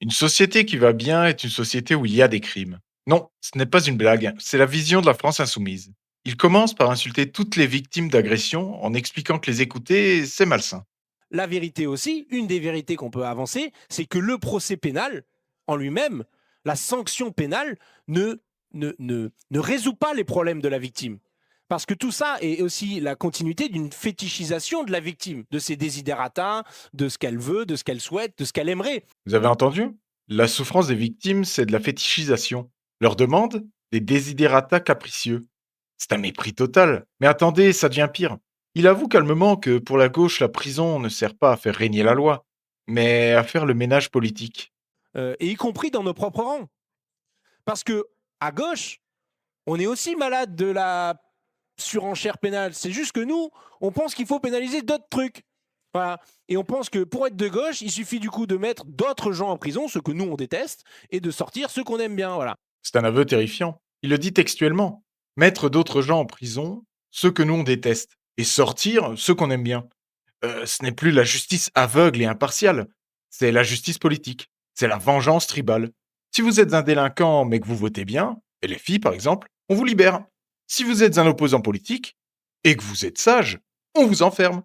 Une société qui va bien est une société où il y a des crimes. Non, ce n'est pas une blague, c'est la vision de la France insoumise. Il commence par insulter toutes les victimes d'agressions en expliquant que les écouter, c'est malsain. La vérité aussi, une des vérités qu'on peut avancer, c'est que le procès pénal, en lui-même, la sanction pénale, ne résout pas les problèmes de la victime. Parce que tout ça est aussi la continuité d'une fétichisation de la victime, de ses désiderata, de ce qu'elle veut, de ce qu'elle souhaite, de ce qu'elle aimerait. Vous avez entendu? La souffrance des victimes, c'est de la fétichisation. Leur demande, des desiderata capricieux. C'est un mépris total. Mais attendez, ça devient pire. Il avoue calmement que pour la gauche, la prison ne sert pas à faire régner la loi, mais à faire le ménage politique. Et y compris dans nos propres rangs. Parce que, à gauche, on est aussi malade de la surenchère pénale. C'est juste que nous, on pense qu'il faut pénaliser d'autres trucs. Voilà. Et on pense que pour être de gauche, il suffit du coup de mettre d'autres gens en prison, ceux que nous on déteste, et de sortir ceux qu'on aime bien. Voilà. C'est un aveu terrifiant. Il le dit textuellement. Mettre d'autres gens en prison, ceux que nous on déteste, et sortir ceux qu'on aime bien. Ce n'est plus la justice aveugle et impartiale, c'est la justice politique. C'est la vengeance tribale. Si vous êtes un délinquant mais que vous votez bien, et les filles par exemple, on vous libère. Si vous êtes un opposant politique et que vous êtes sage, on vous enferme.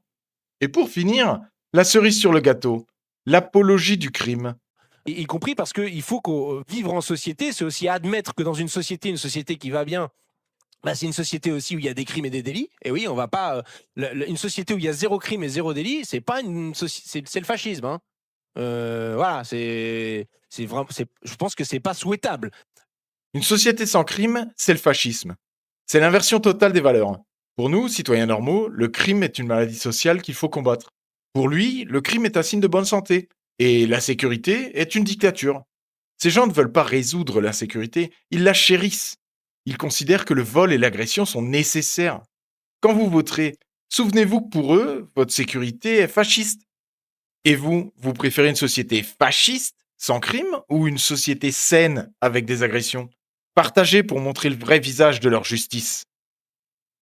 Et pour finir, la cerise sur le gâteau, l'apologie du crime. Y compris parce qu'il faut qu'on vivre en société, c'est aussi admettre que dans une société qui va bien, bah, c'est une société aussi où il y a des crimes et des délits. Et oui, on va pas. Une société où il y a zéro crime et zéro délit, c'est pas une c'est le fascisme. Hein. Voilà, c'est vraiment. Je pense que c'est pas souhaitable. Une société sans crime, c'est le fascisme. C'est l'inversion totale des valeurs. Pour nous, citoyens normaux, le crime est une maladie sociale qu'il faut combattre. Pour lui, le crime est un signe de bonne santé. Et la sécurité est une dictature. Ces gens ne veulent pas résoudre l'insécurité, ils la chérissent. Ils considèrent que le vol et l'agression sont nécessaires. Quand vous voterez, souvenez-vous que pour eux, votre sécurité est fasciste. Et vous, vous préférez une société fasciste, sans crime, ou une société saine avec des agressions? Partagez pour montrer le vrai visage de leur justice.